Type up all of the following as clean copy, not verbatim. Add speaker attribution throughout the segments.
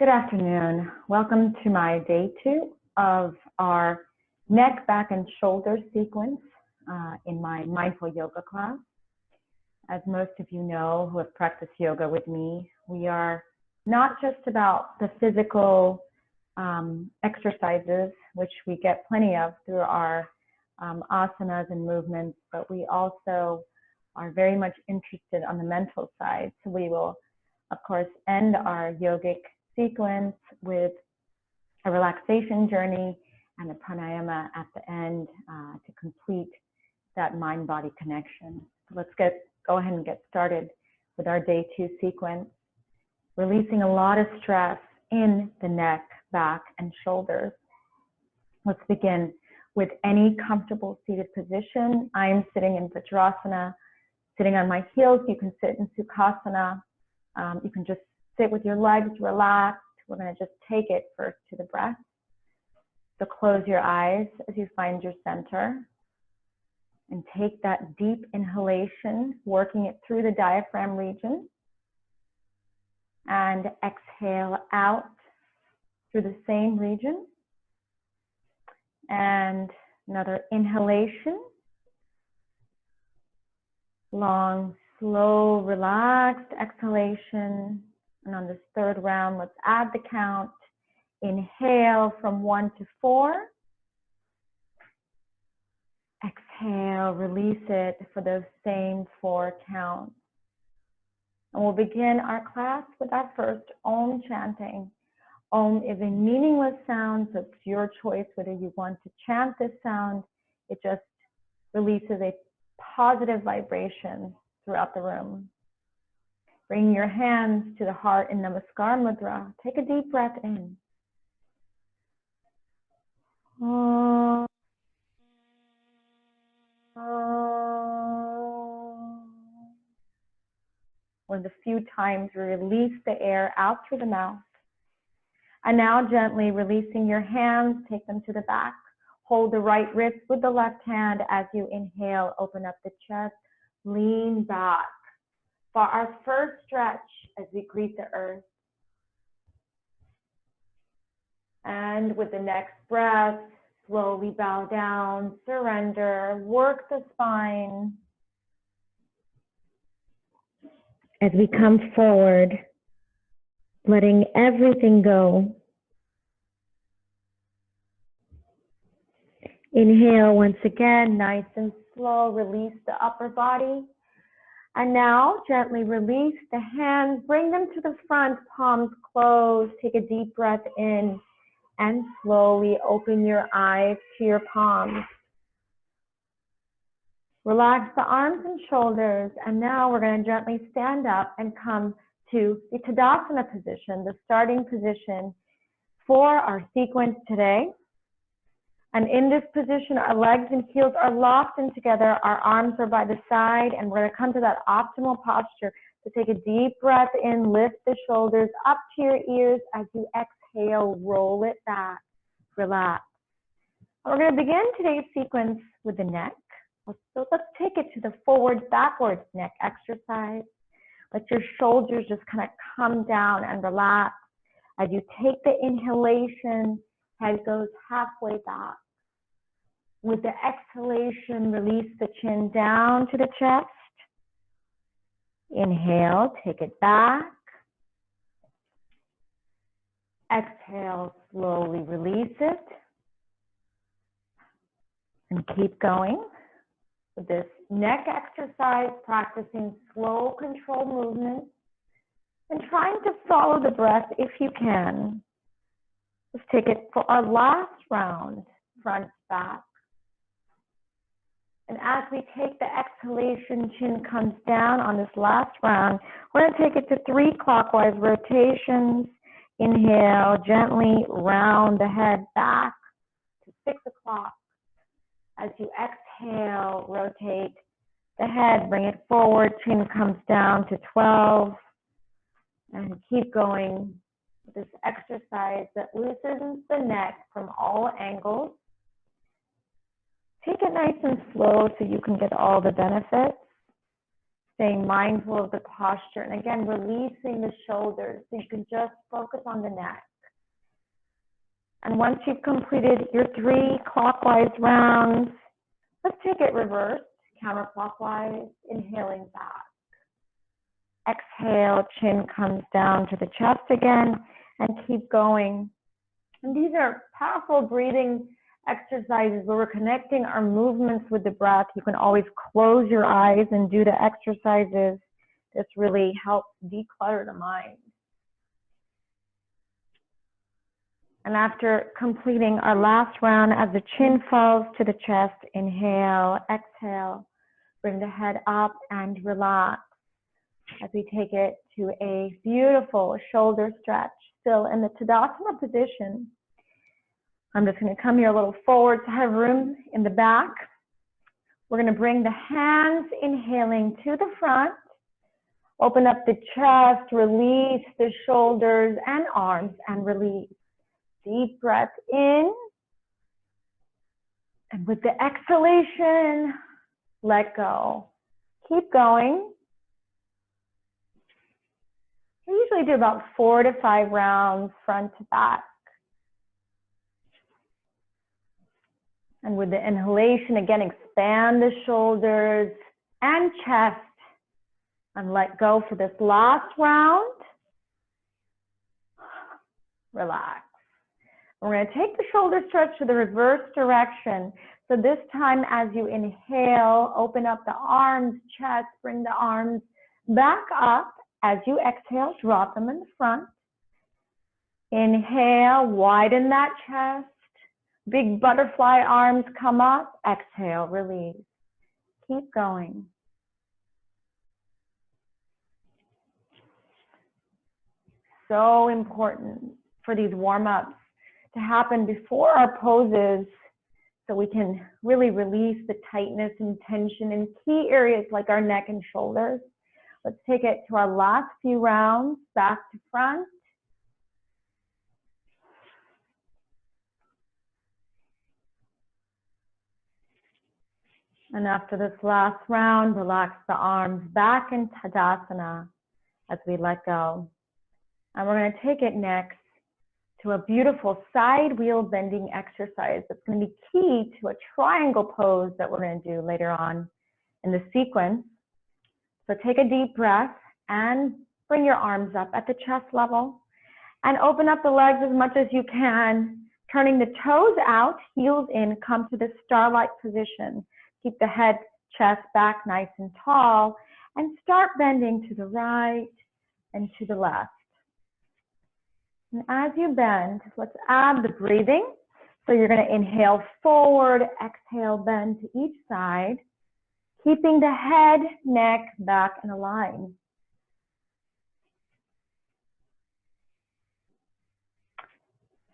Speaker 1: Good afternoon. Welcome to my day 2 of our neck, back, and shoulder sequence in my mindful yoga class. As most of you know who have practiced yoga with me, we are not just about the physical exercises, which we get plenty of through our asanas and movements, but we also are very much interested on the mental side. So we will, of course, end our yogic sequence with a relaxation journey and the pranayama at the end to complete that mind-body connection. So let's go ahead and get started with our day 2 sequence, releasing a lot of stress in the neck, back, and shoulders. Let's begin with any comfortable seated position. I am sitting in Vajrasana, sitting on my heels. You can sit in Sukhasana. You can just sit with your legs relaxed. We're going to just take it first to the breath. So close your eyes as you find your center and take that deep inhalation, working it through the diaphragm region, and exhale out through the same region. And another inhalation, long, slow, relaxed exhalation. And on this third round, let's add the count. Inhale from 1 to 4. Exhale, release it for those same 4 counts. And we'll begin our class with our first Om chanting. Om is a meaningless sound, so it's your choice whether you want to chant this sound. It just releases a positive vibration throughout the room. Bring your hands to the heart in Namaskar Mudra. Take a deep breath in. Om. With a few times, release the air out through the mouth. And now gently releasing your hands, take them to the back. Hold the right wrist with the left hand as you inhale, open up the chest, lean back. For our first stretch as we greet the earth. And with the next breath, slowly bow down, surrender, work the spine. As we come forward, letting everything go. Inhale once again, nice and slow, release the upper body. And now gently release the hands, bring them to the front, palms closed. Take a deep breath in and slowly open your eyes to your palms. Relax the arms and shoulders. And now we're going to gently stand up and come to the Tadasana position, the starting position for our sequence today. And in this position, our legs and heels are locked in together. Our arms are by the side, and we're going to come to that optimal posture. So take a deep breath in, lift the shoulders up to your ears. As you exhale, roll it back, relax. We're going to begin today's sequence with the neck. So let's take it to the forward-backwards neck exercise. Let your shoulders just kind of come down and relax. As you take the inhalation, head goes halfway back. With the exhalation, release the chin down to the chest. Inhale, take it back. Exhale, slowly release it. And keep going with this neck exercise, practicing slow, controlled movements and trying to follow the breath if you can. Let's take it for our last round, front, back. And as we take the exhalation, chin comes down on this last round. We're going to take it to 3 clockwise rotations. Inhale, gently round the head back to 6 o'clock. As you exhale, rotate the head, bring it forward, chin comes down to 12. And keep going with this exercise that loosens the neck from all angles. Take it nice and slow so you can get all the benefits. staying mindful of the posture. And again, releasing the shoulders so you can just focus on the neck. And once you've completed your 3 clockwise rounds, let's take it reversed, counterclockwise, inhaling back. Exhale, chin comes down to the chest again, and keep going. And these are powerful breathing exercises where we're connecting our movements with the breath. You can always close your eyes and do the exercises. This really helps declutter the mind. And after completing our last round, as the chin falls to the chest, inhale, exhale, bring the head up and relax as we take it to a beautiful shoulder stretch, still in the Tadasana position. I'm just going to come here a little forward to have room in the back. We're going to bring the hands, inhaling to the front. Open up the chest, release the shoulders and arms, and release. Deep breath in. And with the exhalation, let go. Keep going. We usually do about 4 to 5 rounds, front to back. And with the inhalation, again, expand the shoulders and chest. And let go for this last round. Relax. We're going to take the shoulder stretch to the reverse direction. So this time, as you inhale, open up the arms, chest, bring the arms back up. As you exhale, drop them in the front. Inhale, widen that chest. Big butterfly arms come up. Exhale, release. Keep going. So important for these warm-ups to happen before our poses so we can really release the tightness and tension in key areas like our neck and shoulders. Let's take it to our last few rounds, back to front. And after this last round, relax the arms back in Tadasana as we let go. And we're going to take it next to a beautiful side wheel bending exercise that's going to be key to a triangle pose that we're going to do later on in the sequence. So take a deep breath and bring your arms up at the chest level and open up the legs as much as you can, turning the toes out, heels in, come to the star-like position. Keep the head, chest back nice and tall, and start bending to the right and to the left. And as you bend, let's add the breathing. So you're going to inhale forward, exhale, bend to each side, keeping the head, neck, back in a line.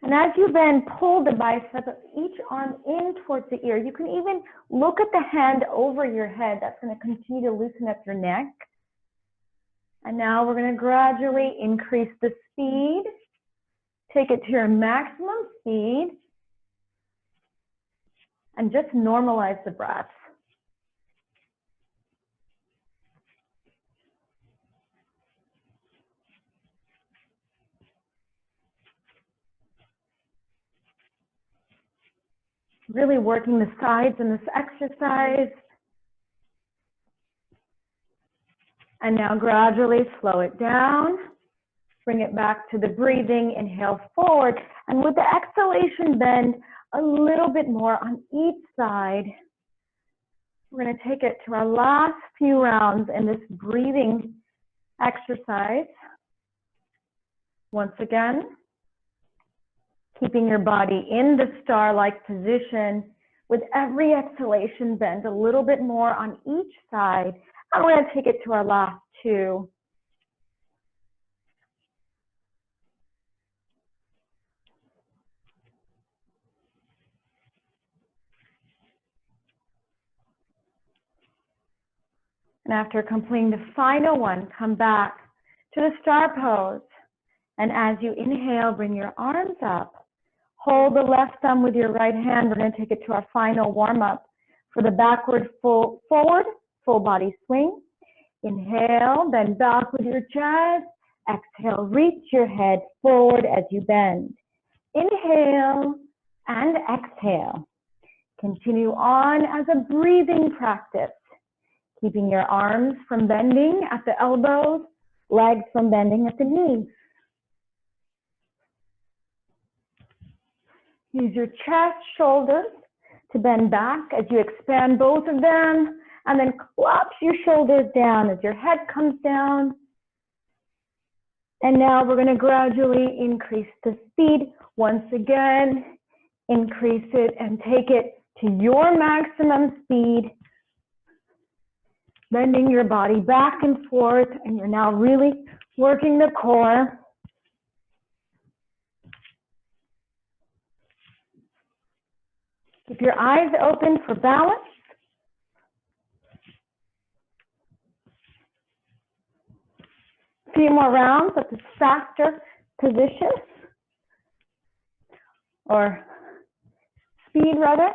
Speaker 1: And as you bend, pull the bicep of each arm in towards the ear. You can even look at the hand over your head. That's going to continue to loosen up your neck. And now we're going to gradually increase the speed. Take it to your maximum speed. And just normalize the breath. Really working the sides in this exercise. And now gradually slow it down. Bring it back to the breathing. Inhale forward. And with the exhalation, bend a little bit more on each side. We're going to take it to our last few rounds in this breathing exercise. Once again, keeping your body in the star-like position. With every exhalation, bend a little bit more on each side. And we're going to take it to our last two. And after completing the final one, come back to the star pose. And as you inhale, bring your arms up. Hold the left thumb with your right hand. We're going to take it to our final warm-up for the backward forward full body swing. Inhale, bend back with your chest. Exhale, reach your head forward as you bend. Inhale and exhale. Continue on as a breathing practice, keeping your arms from bending at the elbows, legs from bending at the knees. Use your chest, shoulders to bend back as you expand both of them, and then collapse your shoulders down as your head comes down. And now we're going to gradually increase the speed. Once again, increase it and take it to your maximum speed, bending your body back and forth, and you're now really working the core. Keep your eyes open for balance. A few more rounds at this faster position, or speed rather.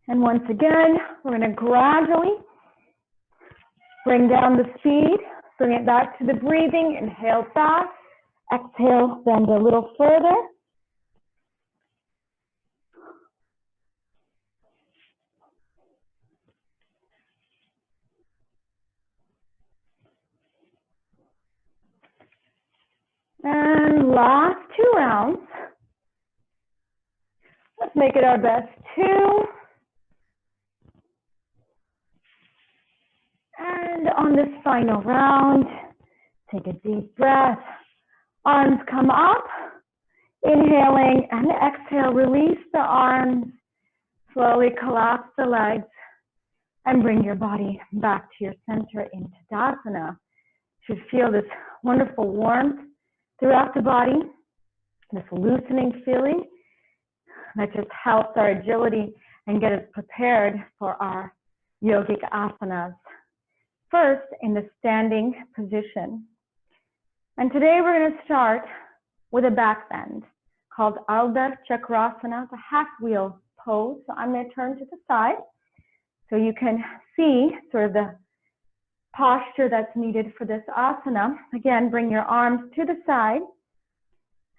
Speaker 1: And once again, we're going to gradually bring down the speed, bring it back to the breathing. Inhale fast, exhale, bend a little further. And last 2 rounds. Let's make it our best 2. And on this final round, take a deep breath. Arms come up. Inhaling and exhale, release the arms. Slowly collapse the legs and bring your body back to your center in Tadasana. You should feel this wonderful warmth throughout the body, this loosening feeling that just helps our agility and get us prepared for our yogic asanas. First, in the standing position. And today we're going to start with a back bend called Ardha Chakrasana, the half wheel pose. So I'm going to turn to the side so you can see sort of the posture that's needed for this asana. Again, bring your arms to the side.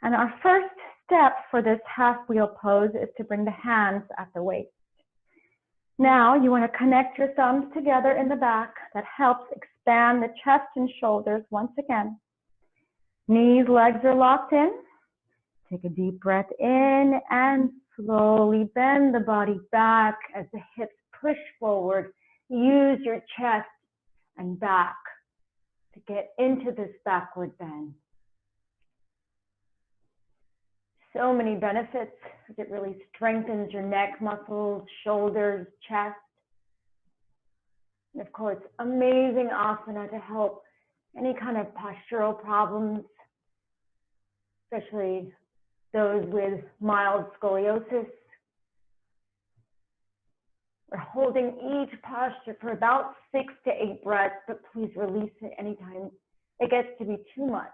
Speaker 1: And our first step for this half wheel pose is to bring the hands at the waist. Now you want to connect your thumbs together in the back. That helps expand the chest and shoulders once again. Knees, legs are locked in. Take a deep breath in and slowly bend the body back as the hips push forward. Use your chest and back to get into this backward bend. So many benefits. It really strengthens your neck muscles, shoulders, chest. And of course, amazing asana to help any kind of postural problems, especially those with mild scoliosis. We're holding each posture for about 6 to 8 breaths, but please release it anytime it gets to be too much.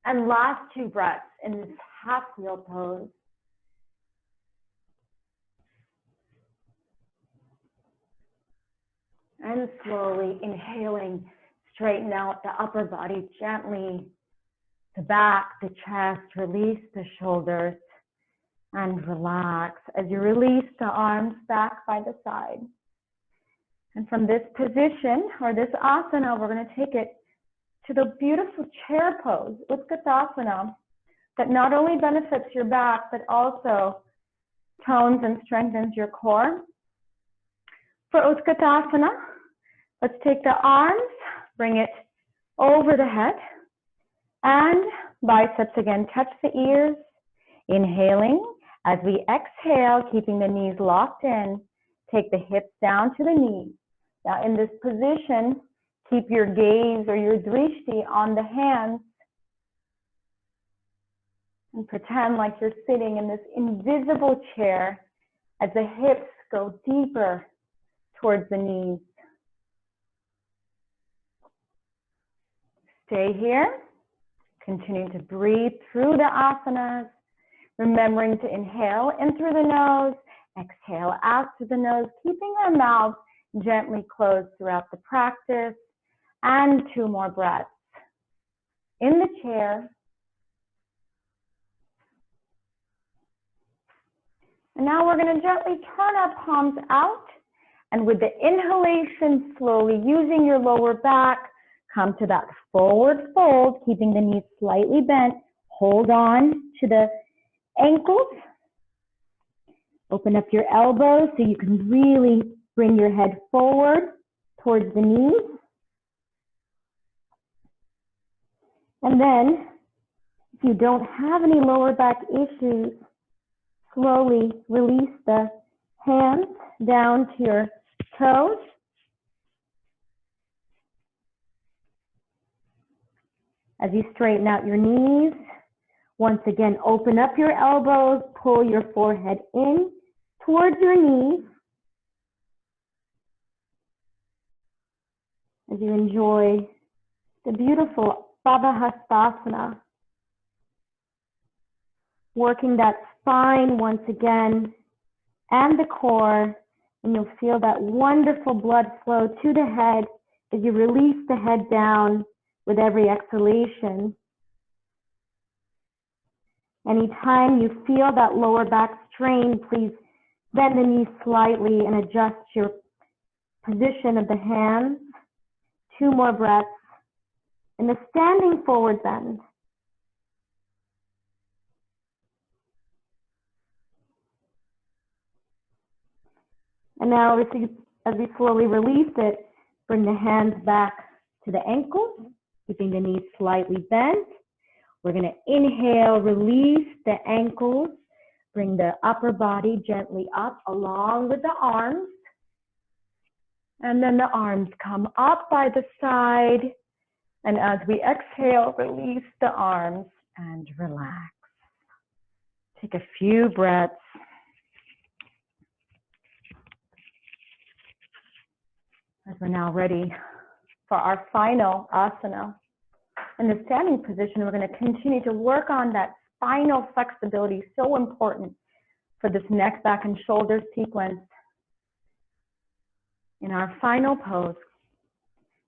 Speaker 1: And last 2 breaths in this half wheel pose. And slowly inhaling, straighten out the upper body gently, the back, the chest, release the shoulders, and relax as you release the arms back by the side. And from this position, or this asana, we're going to take it to the beautiful chair pose, Utkatasana, that not only benefits your back, but also tones and strengthens your core. For Utkatasana, let's take the arms, bring it over the head, and biceps again touch the ears. Inhaling, as we exhale, keeping the knees locked in, take the hips down to the knees. Now in this position, keep your gaze or your drishti on the hands and pretend like you're sitting in this invisible chair as the hips go deeper towards the knees. Stay here. Continue to breathe through the asanas, remembering to inhale in through the nose Exhale out through the nose, keeping our mouth gently closed throughout the practice. And 2 more breaths. In the chair. And now we're going to gently turn our palms out. And with the inhalation, slowly using your lower back, come to that forward fold, keeping the knees slightly bent. Hold on to the ankles. Open up your elbows so you can really bring your head forward towards the knees. And then, if you don't have any lower back issues, slowly release the hands down to your toes. As you straighten out your knees, once again, open up your elbows, pull your forehead in towards your knees. As you enjoy the beautiful Pavahastasana, working that spine once again and the core, and you'll feel that wonderful blood flow to the head as you release the head down with every exhalation. Anytime you feel that lower back strain, please bend the knees slightly and adjust your position of the hands. 2 more breaths in the standing forward bend. And now as we slowly release it, bring the hands back to the ankles, keeping the knees slightly bent. We're going to inhale, release the ankles, bring the upper body gently up along with the arms. And then the arms come up by the side. And as we exhale, release the arms and relax. Take a few breaths. As we're now ready for our final asana. In the standing position, we're going to continue to work on that spinal flexibility, so important for this neck, back, and shoulder sequence. In our final pose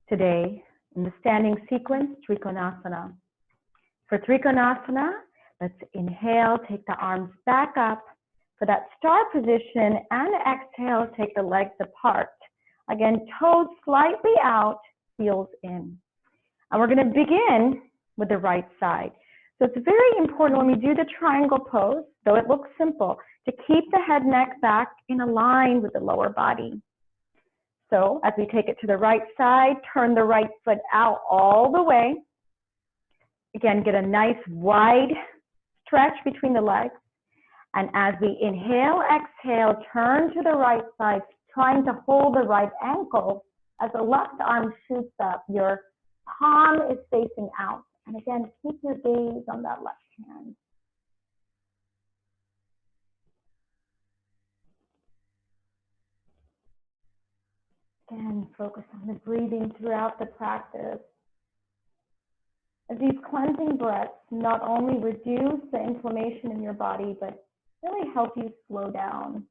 Speaker 1: today, in the standing sequence, Trikonasana. For Trikonasana, let's inhale, take the arms back up. For that star position, and exhale, take the legs apart. Again, toes slightly out, heels in. And we're going to begin with the right side. So it's very important when we do the triangle pose, though it looks simple, to keep the head, neck, back in a line with the lower body. So as we take it to the right side, turn the right foot out all the way. Again, get a nice wide stretch between the legs. And as we inhale, exhale, turn to the right side, trying to hold the right ankle as the left arm shoots up. Your palm is facing out. And again, keep your gaze on that left hand. Again, focus on the breathing throughout the practice. As these cleansing breaths not only reduce the inflammation in your body, but really help you slow down.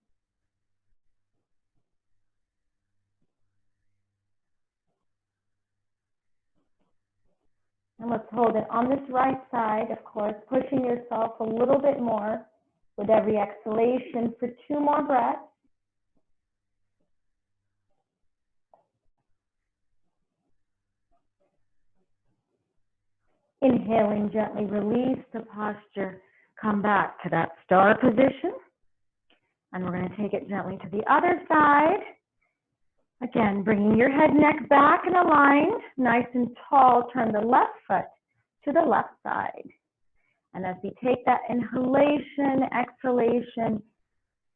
Speaker 1: And let's hold it on this right side, of course, pushing yourself a little bit more with every exhalation for 2 more breaths. Inhaling, gently release the posture. Come back to that star position. And we're going to take it gently to the other side. Again, bringing your head, neck back and aligned, nice and tall. Turn the left foot to the left side. And as we take that inhalation, exhalation,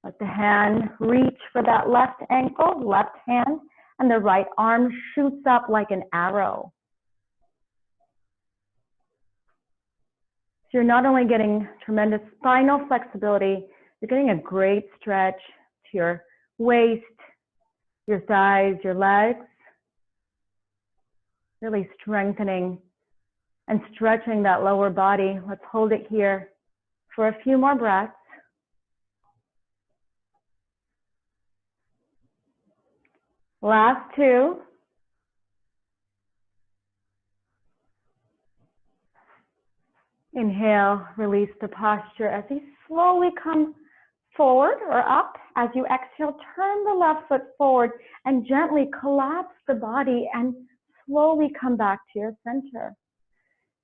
Speaker 1: let the hand reach for that left ankle, left hand, and the right arm shoots up like an arrow. So you're not only getting tremendous spinal flexibility, you're getting a great stretch to your waist, your thighs, your legs, really strengthening and stretching that lower body. Let's hold it here for a few more breaths. Last two. Inhale, release the posture as you slowly come forward or up. As you exhale, turn the left foot forward and gently collapse the body and slowly come back to your center.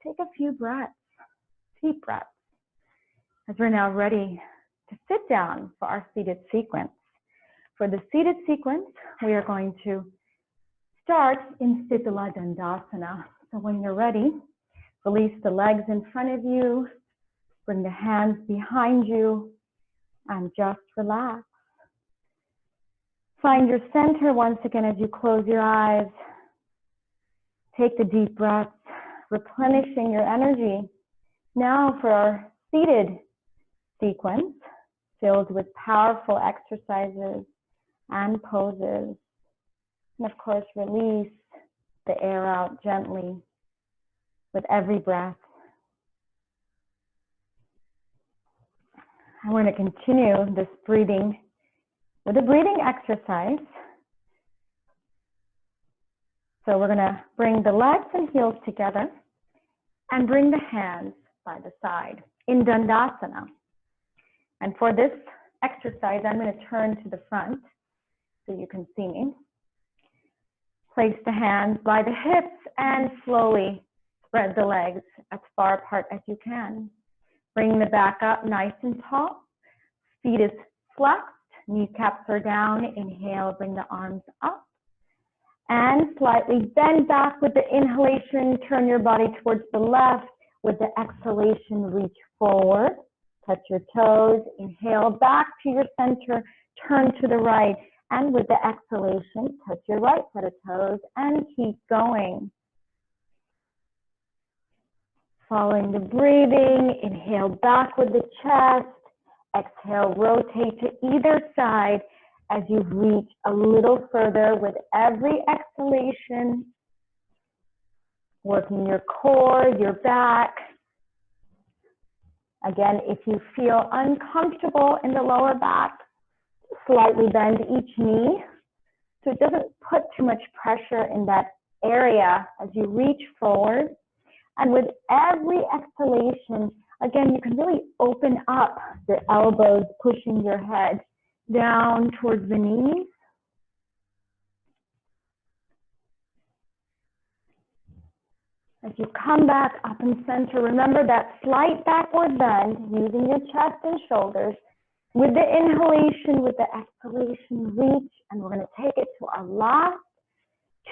Speaker 1: Take a few breaths, deep breaths, as we're now ready to sit down for our seated sequence. For the seated sequence, we are going to start in Sthitala Dandasana. So when you're ready, release the legs in front of you, bring the hands behind you, and just relax. Find your center once again as you close your eyes. Take the deep breaths, replenishing your energy. Now for our seated sequence, filled with powerful exercises and poses. And of course, release the air out gently with every breath. And we're going to continue this breathing with a breathing exercise. So we're going to bring the legs and heels together and bring the hands by the side in Dandasana. And for this exercise, I'm going to turn to the front so you can see me. Place the hands by the hips and slowly spread the legs as far apart as you can. Bring the back up nice and tall. Feet is flexed, kneecaps are down. Inhale, bring the arms up. And slightly bend back with the inhalation. Turn your body towards the left. With the exhalation, reach forward. Touch your toes. Inhale back to your center. Turn to the right. And with the exhalation, touch your right set of toes and keep going. Following the breathing, inhale back with the chest. Exhale, rotate to either side as you reach a little further with every exhalation. Working your core, your back. Again, if you feel uncomfortable in the lower back, slightly bend each knee so it doesn't put too much pressure in that area as you reach forward. And with every exhalation, again, you can really open up the elbows, pushing your head down towards the knees. As you come back up and center, remember that slight backward bend using your chest and shoulders. With the inhalation, with the exhalation, reach, and we're going to take it to our last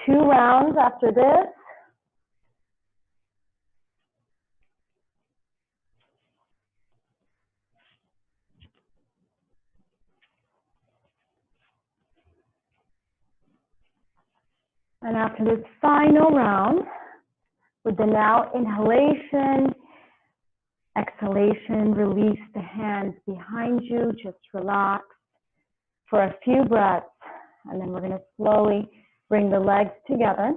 Speaker 1: 2 rounds after this. And after this final round, with the now inhalation, exhalation, release the hands behind you, just relax for a few breaths. And then we're going to slowly bring the legs together.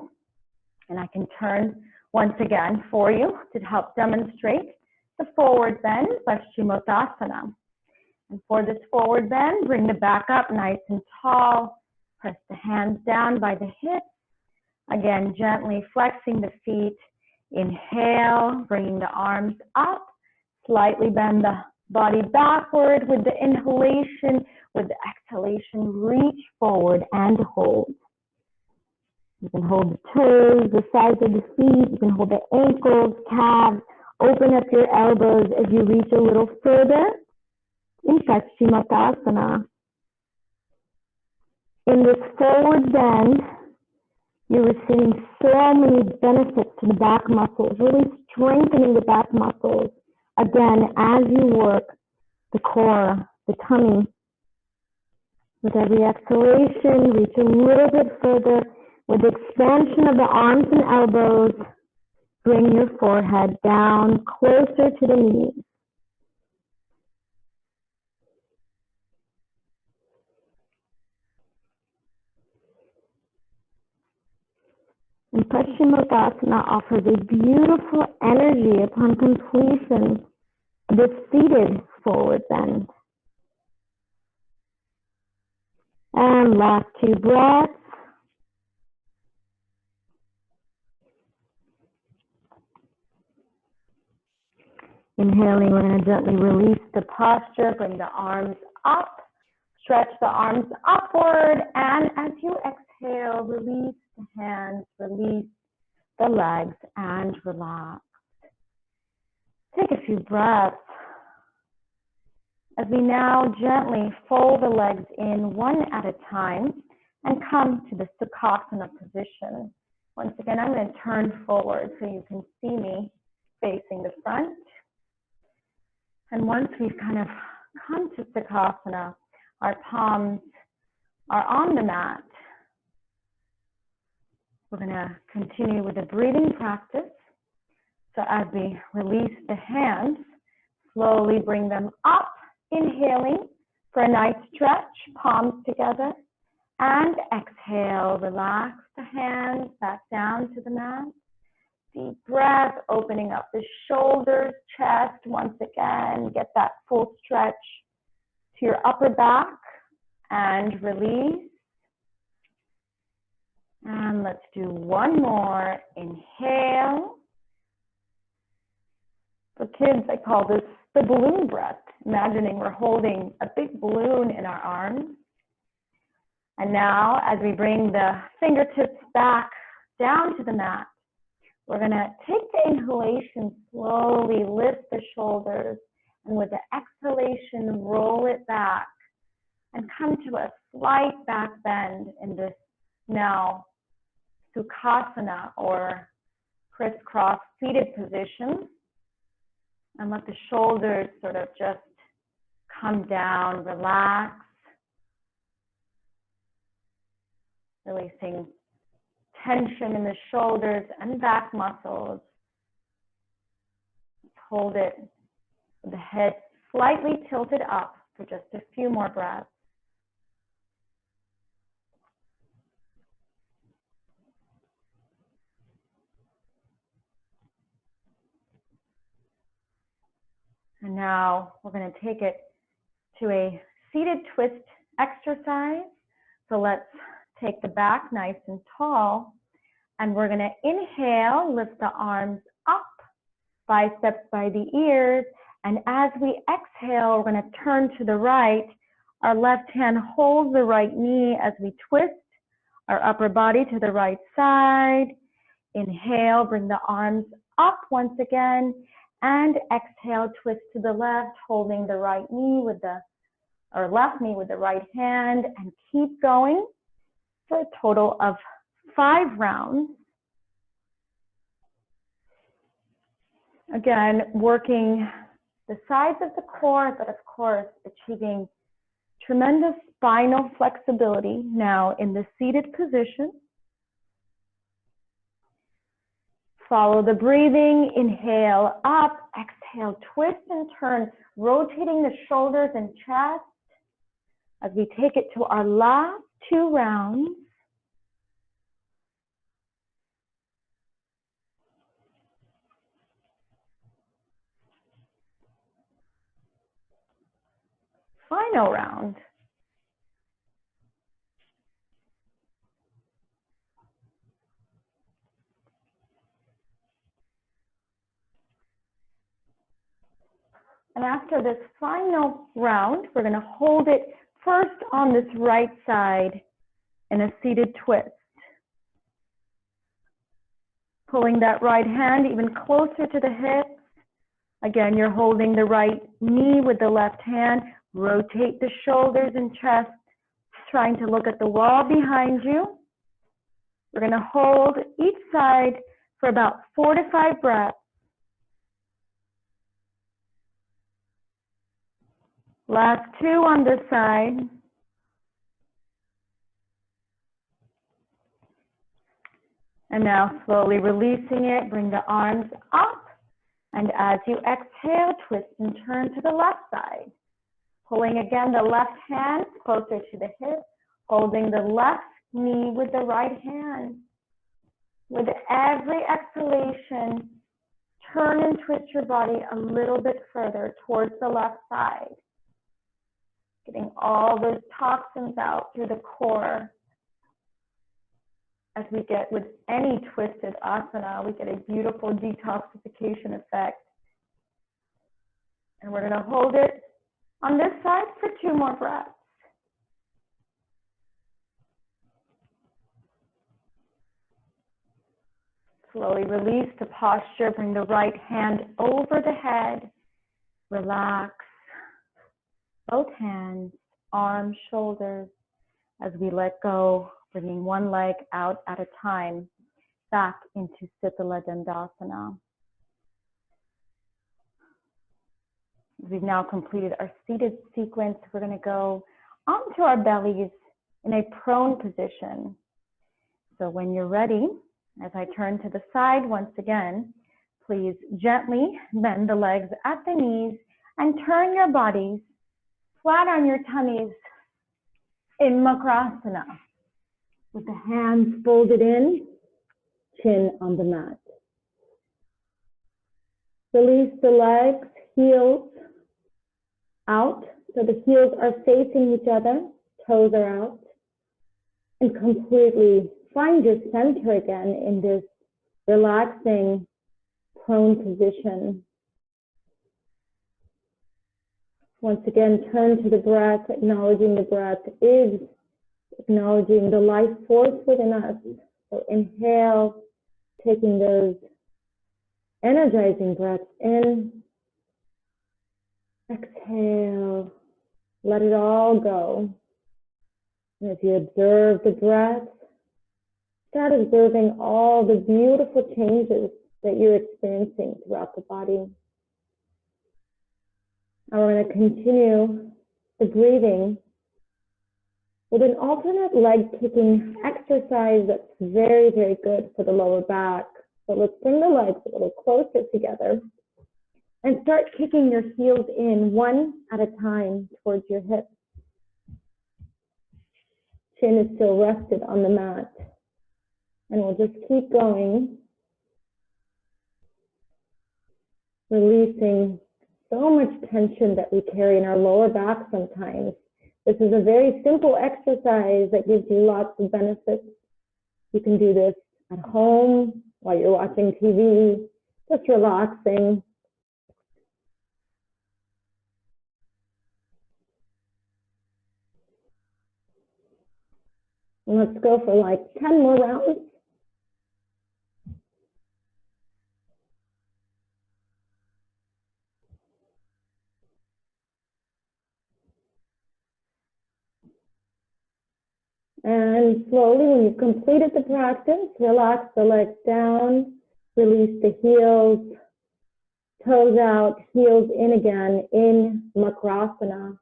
Speaker 1: And I can turn once again for you to help demonstrate the forward bend, Paschimottanasana. And for this forward bend, bring the back up nice and tall. Press the hands down by the hips. Again, gently flexing the feet. Inhale, bringing the arms up. Slightly bend the body backward with the inhalation. With the exhalation, reach forward and hold. You can hold the toes, the sides of the feet. You can hold the ankles, calves. Open up your elbows as you reach a little further in Paschimottanasana. In this forward bend, you're receiving so many benefits to the back muscles, really strengthening the back muscles. Again, as you work the core, the tummy. With every exhalation, reach a little bit further. With the expansion of the arms and elbows, bring your forehead down closer to the knees. And Paschimottanasana offers a beautiful energy upon completion of this seated forward bend. And last 2 breaths. Inhaling, we're going to gently release the posture, bring the arms up, stretch the arms upward, and as you exhale, release the hands, release the legs, and relax. Take a few breaths as we now gently fold the legs in one at a time and come to the Sukhasana position. Once again, I'm going to turn forward so you can see me facing the front. And once we've kind of come to Sukhasana, our palms are on the mat. We're going to continue with the breathing practice. So as we release the hands, slowly bring them up, inhaling for a nice stretch, palms together, and exhale, relax the hands back down to the mat. Deep breath, opening up the shoulders, chest, once again, get that full stretch to your upper back, and release. And let's do one more. Inhale. For kids, I call this the balloon breath, imagining we're holding a big balloon in our arms. And now, as we bring the fingertips back down to the mat, we're going to take the inhalation, slowly lift the shoulders, and with the exhalation, roll it back and come to a slight back bend in this now Sukhasana or crisscross seated position. And let the shoulders sort of just come down, relax, releasing tension in the shoulders and back muscles. Hold it with the head slightly tilted up for just a few more breaths. And now we're going to take it to a seated twist exercise. So let's take the back nice and tall. And we're going to inhale, lift the arms up, biceps by the ears. And as we exhale, we're going to turn to the right. Our left hand holds the right knee as we twist our upper body to the right side. Inhale, bring the arms up once again. And exhale, twist to the left, holding the right knee with the, or left knee with the right hand, and keep going for a total of 5 rounds. Again, working the sides of the core, but of course, achieving tremendous spinal flexibility now in the seated position. Follow the breathing, inhale up, exhale, twist and turn, rotating the shoulders and chest as we take it to our last 2 rounds. Final round. And after this final round, we're going to hold it first on this right side in a seated twist. Pulling that right hand even closer to the hips. Again, you're holding the right knee with the left hand. Rotate the shoulders and chest, trying to look at the wall behind you. We're going to hold each side for about 4 to 5 breaths. Last 2 on this side. And now slowly releasing it, bring the arms up. And as you exhale, twist and turn to the left side. Pulling again the left hand closer to the hip, holding the left knee with the right hand. With every exhalation, turn and twist your body a little bit further towards the left side. Getting all those toxins out through the core. As we get with any twisted asana, we get a beautiful detoxification effect. And we're going to hold it on this side for 2 more breaths. Slowly release the posture. Bring the right hand over the head. Relax both hands, arms, shoulders as we let go, bringing one leg out at a time back into Sitala Dandasana. We've now completed our seated sequence. We're going to go onto our bellies in a prone position. So when you're ready, as I turn to the side once again, please gently bend the legs at the knees and turn your bodies flat on your tummies in Makrasana with the hands folded in, chin on the mat. Release the legs, heels out, so the heels are facing each other, toes are out, and completely find your center again in this relaxing prone position. Once again, turn to the breath, acknowledging the breath is acknowledging the life force within us. So inhale, taking those energizing breaths in. Exhale, let it all go. And as you observe the breath, start observing all the beautiful changes that you're experiencing throughout the body. Now we're going to continue the breathing with an alternate leg kicking exercise that's very, very good for the lower back. So let's bring the legs a little closer together and start kicking your heels in one at a time towards your hips. Chin is still rested on the mat. And we'll just keep going, releasing so much tension that we carry in our lower back sometimes. This is a very simple exercise that gives you lots of benefits. You can do this at home, while you're watching TV, just relaxing. And let's go for like 10 more rounds. And slowly, when you've completed the practice, relax the legs down, release the heels, toes out, heels in again in Makrasana.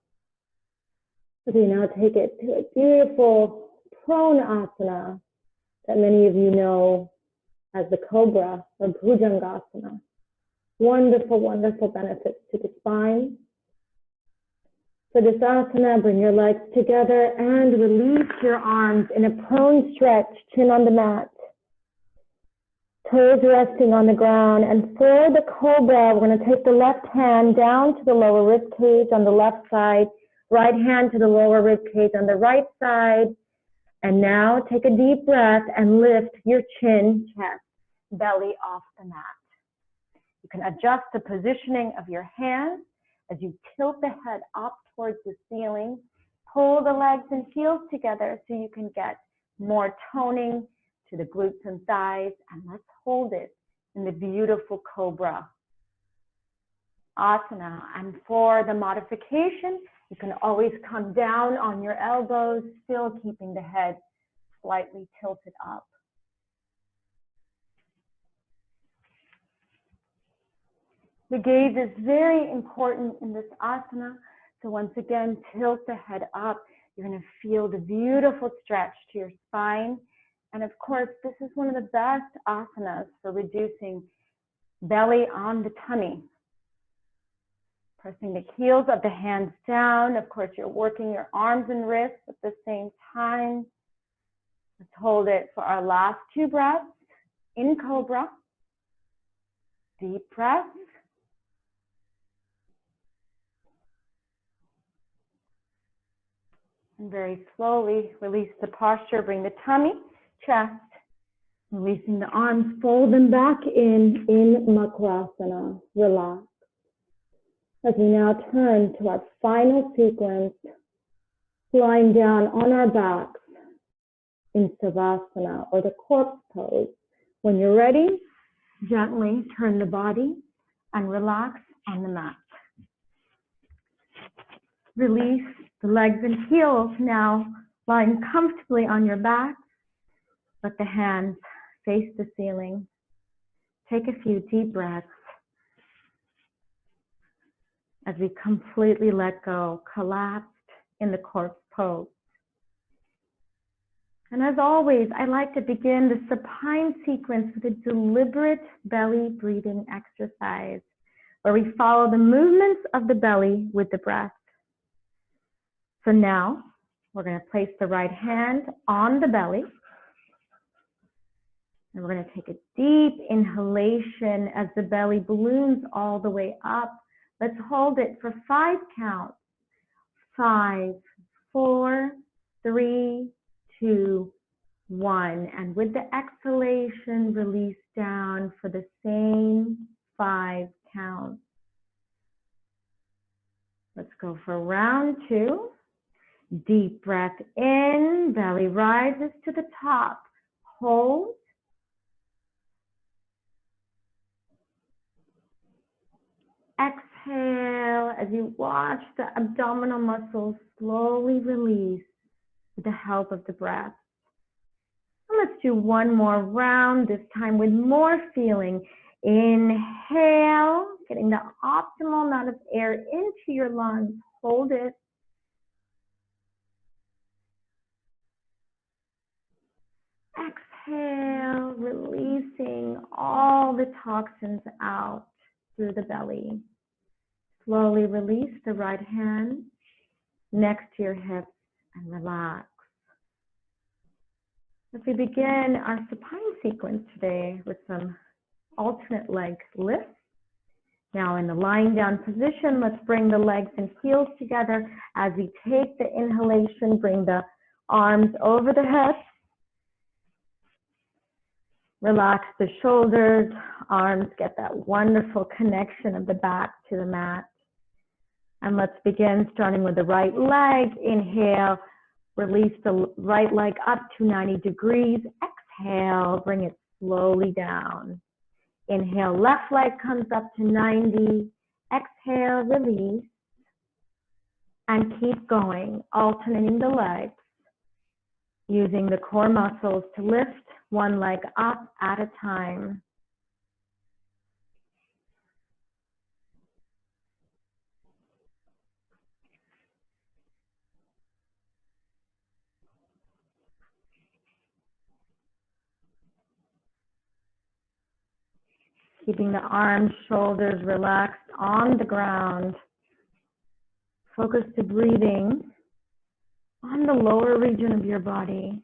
Speaker 1: So we now take it to a beautiful prone asana that many of you know as the Cobra or Bhujangasana. Wonderful, wonderful benefits to the spine. For this asana, bring your legs together and release your arms in a prone stretch, chin on the mat. Toes resting on the ground. And for the Cobra, we're going to take the left hand down to the lower rib cage on the left side, right hand to the lower rib cage on the right side. And now take a deep breath and lift your chin, chest, belly off the mat. You can adjust the positioning of your hands as you tilt the head up towards the ceiling. Pull the legs and heels together so you can get more toning to the glutes and thighs. And let's hold it in the beautiful Cobra asana. And for the modification, you can always come down on your elbows, still keeping the head slightly tilted up. The gaze is very important in this asana. So once again, tilt the head up. You're going to feel the beautiful stretch to your spine. And of course, this is one of the best asanas for reducing belly on the tummy. Pressing the heels of the hands down. Of course, you're working your arms and wrists at the same time. Let's hold it for our last 2 breaths in Cobra. Deep breath. And very slowly release the posture. Bring the tummy, chest, releasing the arms, fold them back in Makrasana. Relax. As we now turn to our final sequence, lying down on our backs in Savasana, or the corpse pose. When you're ready, gently turn the body and relax on the mat. Release the legs and heels now, lying comfortably on your back. Let the hands face the ceiling. Take a few deep breaths as we completely let go, collapsed in the corpse pose. And as always, I like to begin the supine sequence with a deliberate belly breathing exercise, where we follow the movements of the belly with the breath. So now, we're going to place the right hand on the belly. And we're going to take a deep inhalation as the belly balloons all the way up. Let's hold it for 5 counts. 5, 4, 3, 2, 1. And with the exhalation, release down for the same 5 counts. Let's go for round 2. Deep breath in, belly rises to the top. Hold. Exhale as you watch the abdominal muscles slowly release with the help of the breath. And let's do one more round, this time with more feeling. Inhale, getting the optimal amount of air into your lungs. Hold it. Exhale, releasing all the toxins out through the belly. Slowly release the right hand next to your hips and relax. As we begin our supine sequence today with some alternate leg lifts. Now in the lying down position, let's bring the legs and heels together. As we take the inhalation, bring the arms over the hips. Relax the shoulders, arms, get that wonderful connection of the back to the mat. And let's begin starting with the right leg. Inhale, release the right leg up to 90 degrees. Exhale, bring it slowly down. Inhale, left leg comes up to 90. Exhale, release. And keep going, alternating the legs, using the core muscles to lift one leg up at a time. Keeping the arms, shoulders relaxed on the ground. Focus the breathing on the lower region of your body.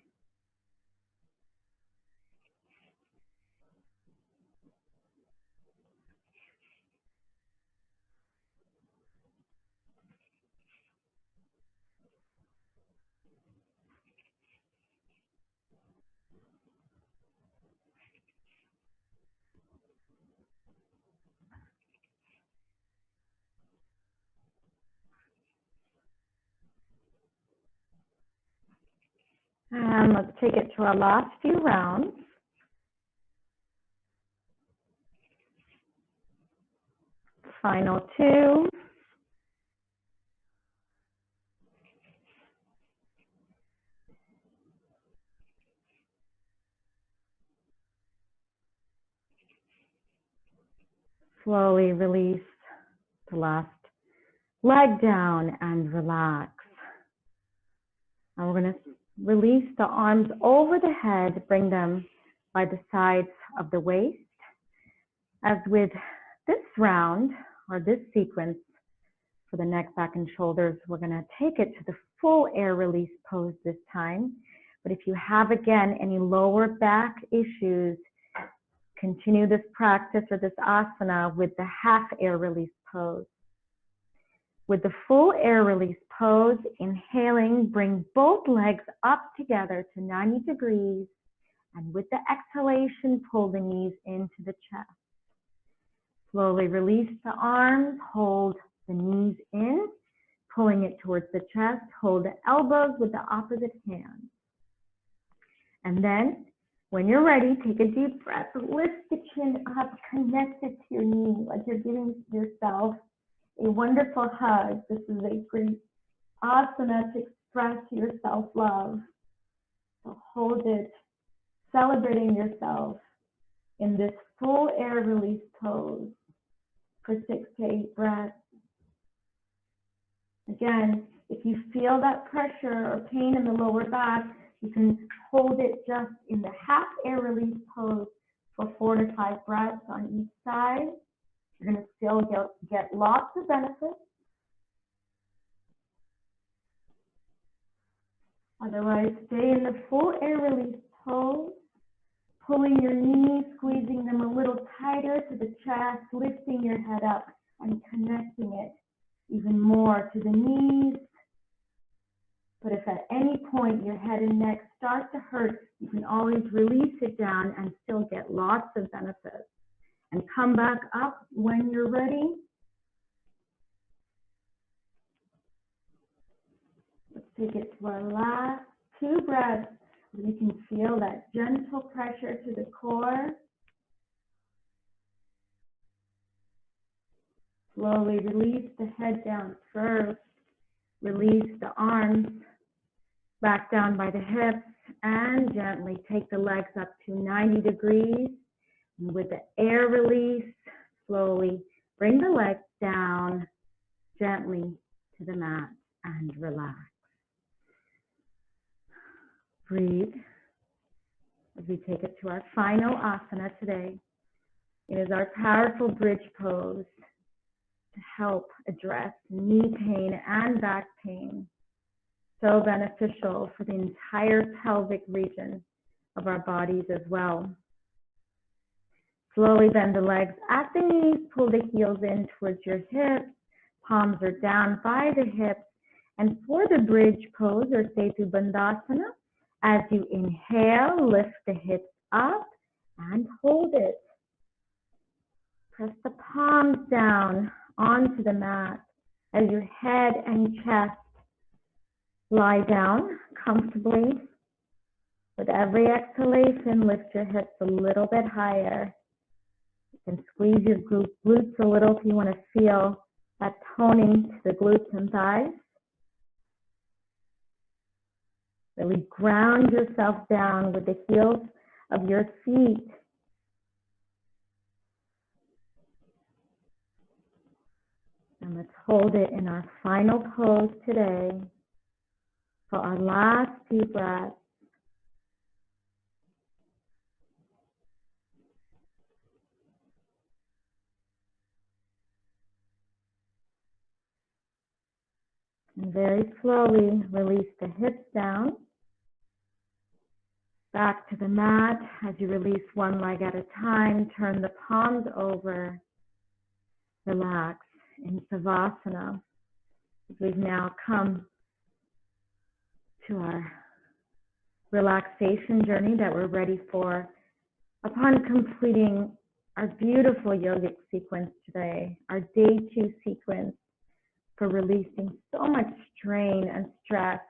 Speaker 1: And let's take it to our last few rounds. Final 2. Slowly release the last leg down and relax. And we're going to release the arms over the head, bring them by the sides of the waist. As with this round, or this sequence for the neck, back, and shoulders, we're going to take it to the full air release pose this time. But if you have, again, any lower back issues, continue this practice or this asana with the half air release pose. With the full air release pose, inhaling, bring both legs up together to 90 degrees. And with the exhalation, pull the knees into the chest. Slowly release the arms, hold the knees in, pulling it towards the chest. Hold the elbows with the opposite hand. And then, when you're ready, take a deep breath. Lift the chin up, connect it to your knee, like you're giving yourself a wonderful hug. This is a great asana to express your self-love. So hold it, celebrating yourself in this full air release pose for 6 to 8 breaths. Again, if you feel that pressure or pain in the lower back, you can hold it just in the half air release pose for 4 to 5 breaths on each side. You're going to still get lots of benefits. Otherwise, stay in the full air release pose, pulling your knees, squeezing them a little tighter to the chest, lifting your head up and connecting it even more to the knees. But if at any point your head and neck start to hurt, you can always release it down and still get lots of benefits. And come back up when you're ready. Let's take it to our last 2 breaths. You can feel that gentle pressure to the core. Slowly release the head down first. Release the arms back down by the hips and gently take the legs up to 90 degrees. And with the air release, slowly bring the legs down gently to the mat and relax. Breathe as we take it to our final asana today. It is our powerful bridge pose to help address knee pain and back pain. So beneficial for the entire pelvic region of our bodies as well. Slowly bend the legs at the knees, pull the heels in towards your hips, palms are down by the hips, and for the bridge pose or Setu Bandhasana, as you inhale, lift the hips up and hold it. Press the palms down onto the mat as your head and chest lie down comfortably. With every exhalation, lift your hips a little bit higher. You can squeeze your glutes a little if you want to feel that toning to the glutes and thighs. Really ground yourself down with the heels of your feet. And let's hold it in our final pose today for our last few breaths. And very slowly release the hips down. Back to the mat as you release one leg at a time. Turn the palms over. Relax in Savasana. We've now come to our relaxation journey that we're ready for upon completing our beautiful yogic sequence today, our day 2 sequence for releasing so much strain and stress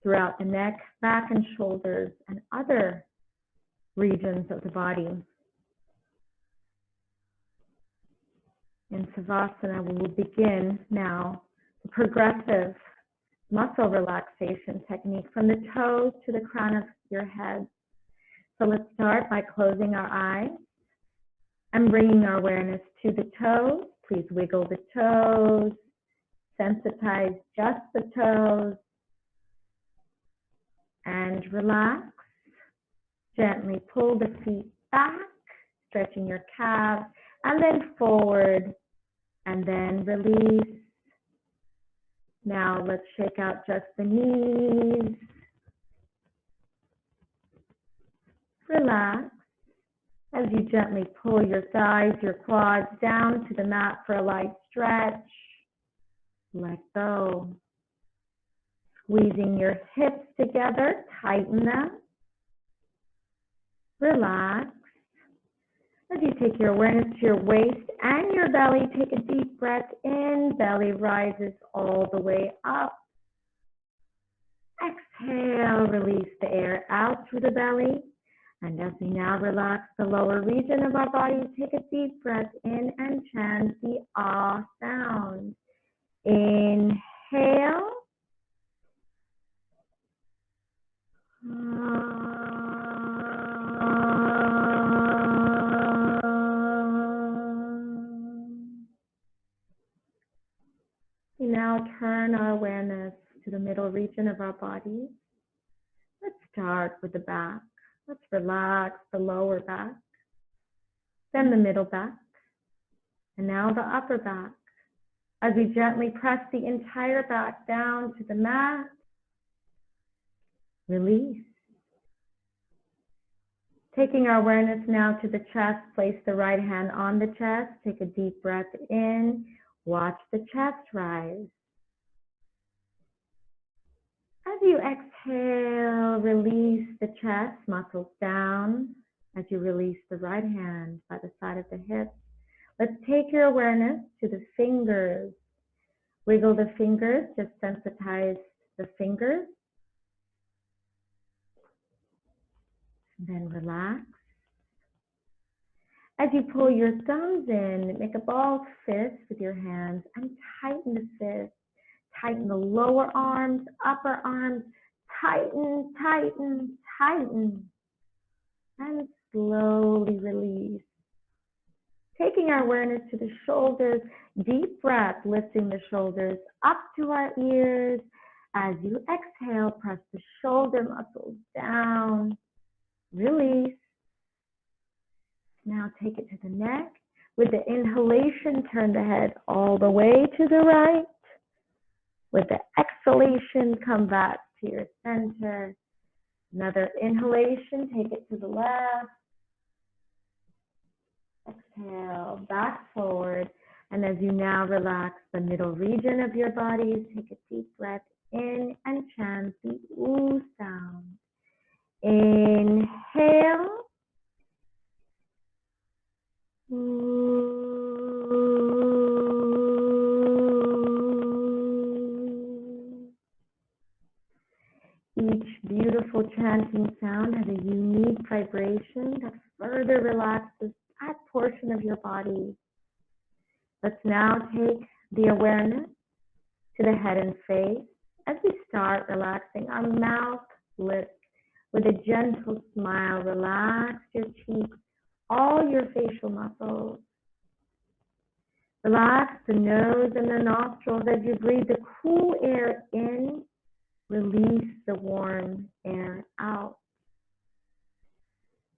Speaker 1: throughout the neck, back, and shoulders, and other regions of the body. In Savasana, we will begin now the progressive muscle relaxation technique from the toes to the crown of your head. So let's start by closing our eyes and bringing our awareness to the toes. Please wiggle the toes, sensitize just the toes, and relax. Gently pull the feet back, stretching your calves, and then forward, and then release. Now let's shake out just the knees. Relax as you gently pull your thighs, your quads down to the mat for a light stretch. Let go. Squeezing your hips together, tighten them. Relax. As you take your awareness to your waist and your belly, take a deep breath in. Belly rises all the way up. Exhale, release the air out through the belly. And as we now relax the lower region of our body, take a deep breath in and chant the ah sound. Inhale. We now turn our awareness to the middle region of our body. Let's start with the back. Let's relax the lower back, then the middle back, and now the upper back. As we gently press the entire back down to the mat, release. Taking our awareness now to the chest, place the right hand on the chest, take a deep breath in, watch the chest rise. As you exhale, release the chest, muscles down. As you release the right hand by the side of the hip, let's take your awareness to the fingers. Wiggle the fingers, just sensitize the fingers. Then relax. As you pull your thumbs in, make a ball fist with your hands and tighten the fist. Tighten the lower arms, upper arms, tighten, tighten, tighten. And slowly release. Taking our awareness to the shoulders, deep breath, lifting the shoulders up to our ears. As you exhale, press the shoulder muscles down. Release. Now take it to the neck. With the inhalation, turn the head all the way to the right. With the exhalation, come back to your center. Another inhalation, take it to the left. Exhale, back forward. And as you now relax the middle region of your body, take a deep breath in and chant the ooh sound. Inhale. Each beautiful chanting sound has a unique vibration that further relaxes that portion of your body. Let's now take the awareness to the head and face as we start relaxing our mouth, lips. With a gentle smile, relax your cheeks, all your facial muscles. Relax the nose and the nostrils as you breathe the cool air in. Release the warm air out.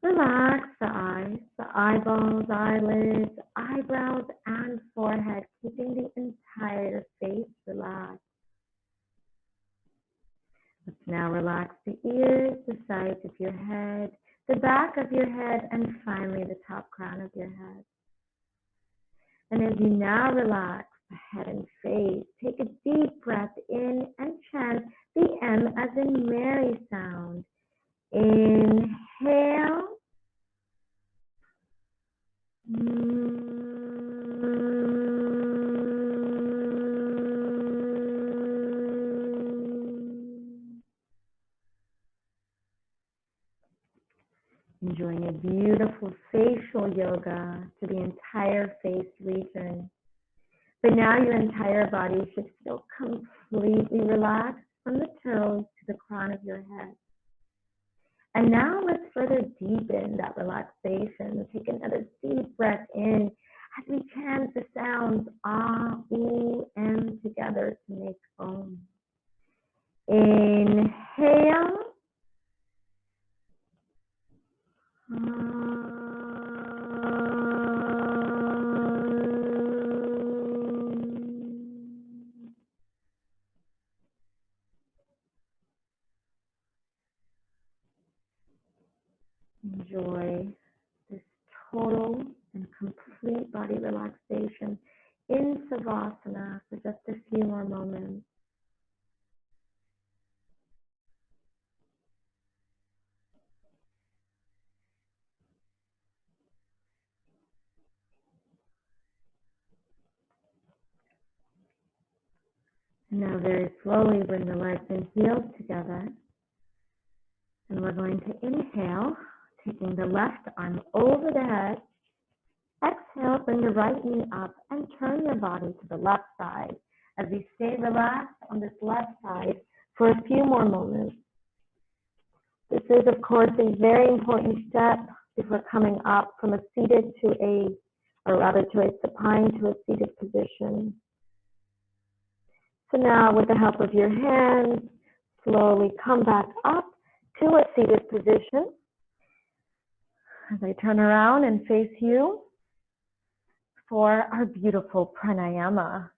Speaker 1: Relax the eyes, the eyeballs, eyelids, eyebrows, and forehead, keeping the entire face relaxed. Let's now relax the ears, the sides of your head, the back of your head, and finally the top crown of your head. And as you now relax the head and face, take a deep breath in and chant the M as in Mary sound. Inhale. Enjoying a beautiful facial yoga to the entire face region. But now your entire body should feel completely relaxed from the toes to the crown of your head. And now let's further deepen that relaxation. Take another deep breath in as we chant the sounds ah, ooh, and together to make om. Inhale. Enjoy this total and complete body relaxation in Savasana for just a few more moments. Now very slowly bring the legs and heels together. And we're going to inhale, taking the left arm over the head. Exhale, bring your right knee up and turn your body to the left side as we stay relaxed on this left side for a few more moments. This is, of course, a very important step before coming up from a seated to a supine to a seated position. So now, with the help of your hands, slowly come back up to a seated position. As I turn around and face you for our beautiful pranayama,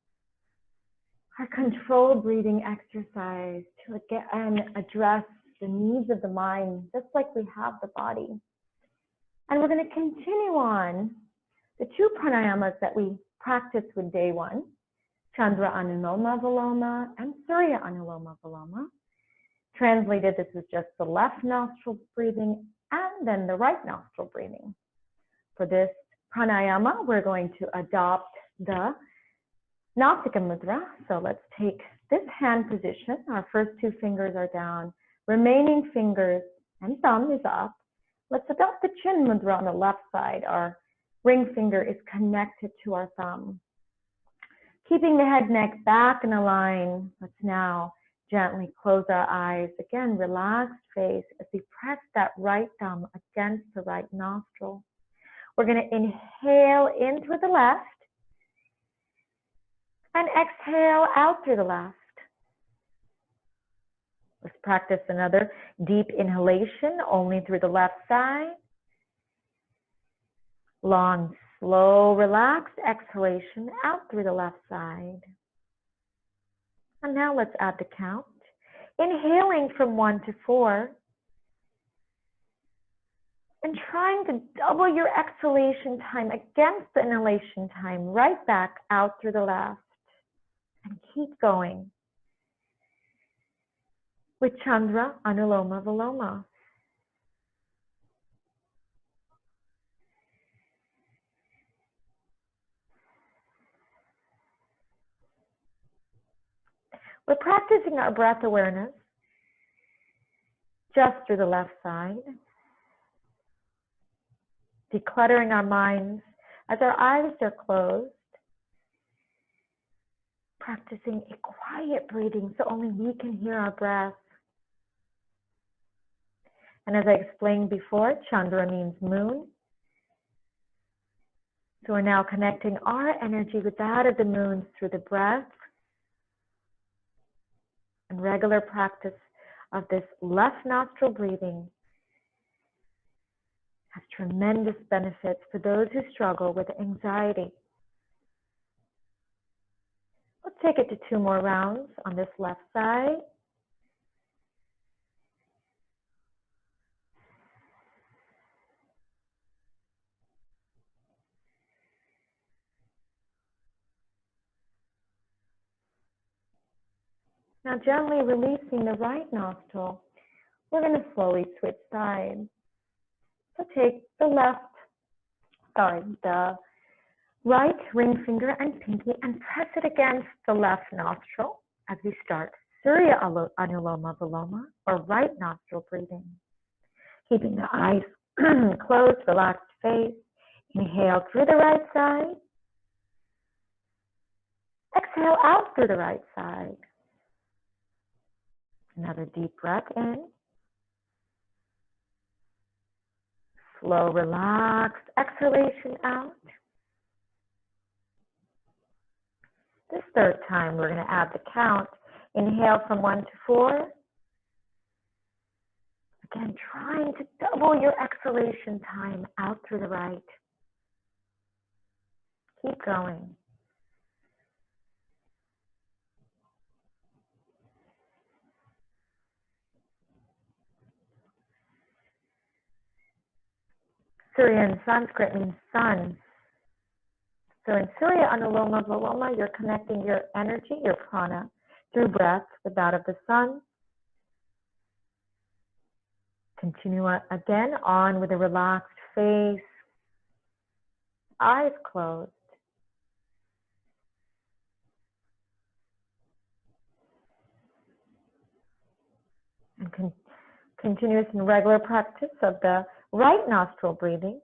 Speaker 1: our controlled breathing exercise to again address the needs of the mind, just like we have the body. And we're going to continue on the two pranayamas that we practiced with day one, Chandra Anuloma Viloma and Surya Anuloma Viloma. Translated, this is just the left nostril breathing and then the right nostril breathing. For this pranayama, we're going to adopt the Nasika Mudra. So let's take this hand position. Our first two fingers are down. Remaining fingers and thumb is up. Let's adopt the Chin Mudra on the left side. Our ring finger is connected to our thumb. Keeping the head, neck back in a line, let's now gently close our eyes. Again, relaxed face as we press that right thumb against the right nostril. We're going to inhale in through the left and exhale out through the left. Let's practice another deep inhalation only through the left side. Long, slow, relaxed exhalation out through the left side. And now let's add the count. Inhaling from 1 to 4. And trying to double your exhalation time against the inhalation time, right back out through the left. And keep going with Chandra Anuloma Viloma. We're practicing our breath awareness just through the left side, decluttering our minds as our eyes are closed, practicing a quiet breathing so only we can hear our breath. And as I explained before, Chandra means moon. So we're now connecting our energy with that of the moon through the breath. And regular practice of this left nostril breathing has tremendous benefits for those who struggle with anxiety. Let's take it to 2 more rounds on this left side. Now gently releasing the right nostril, we're going to slowly switch sides. So take the right ring finger and pinky and press it against the left nostril as we start Surya Anuloma Viloma, or right nostril breathing. Keeping the eyes closed, relaxed face. Inhale through the right side. Exhale out through the right side. Another deep breath in. Slow, relaxed exhalation out. This third time, we're going to add the count. Inhale from 1 to 4. Again, trying to double your exhalation time out through the right. Keep going. Surya in Sanskrit means sun. So in Surya Anuloma Viloma, you're connecting your energy, your prana, through breath with that of the sun. Continue again on with a relaxed face, eyes closed.
Speaker 2: And continuous and regular practice of the right nostril breathing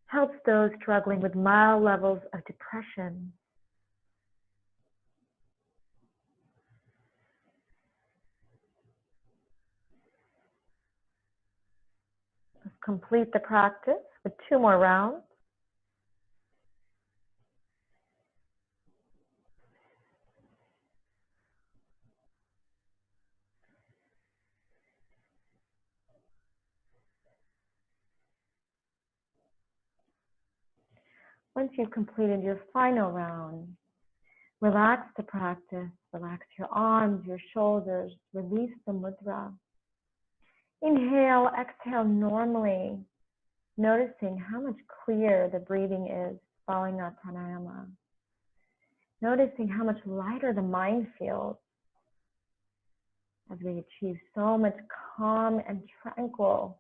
Speaker 2: helps those struggling with mild levels of depression. Let's complete the practice with 2 more rounds. Once you've completed your final round, relax the practice, relax your arms, your shoulders, release the mudra. Inhale, exhale normally, noticing how much clearer the breathing is following our pranayama. Noticing how much lighter the mind feels as we achieve so much calm and tranquil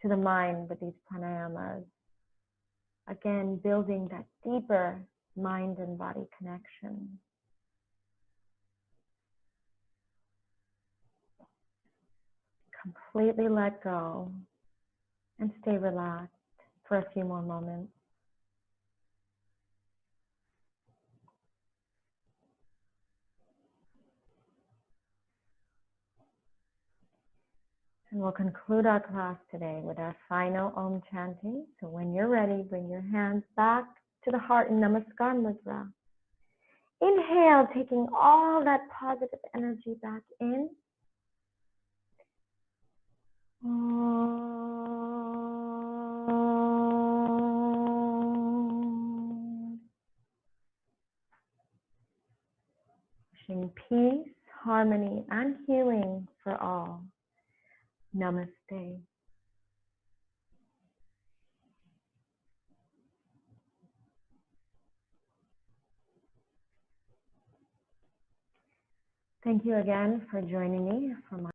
Speaker 2: to the mind with these pranayamas. Again, building that deeper mind and body connection. Completely let go and stay relaxed for a few more moments. And we'll conclude our class today with our final Om chanting. So when you're ready, bring your hands back to the heart in Namaskar Mudra. Inhale, taking all that positive energy back in. Wishing peace, harmony, and healing for all. Namaste. Thank you again for joining me for my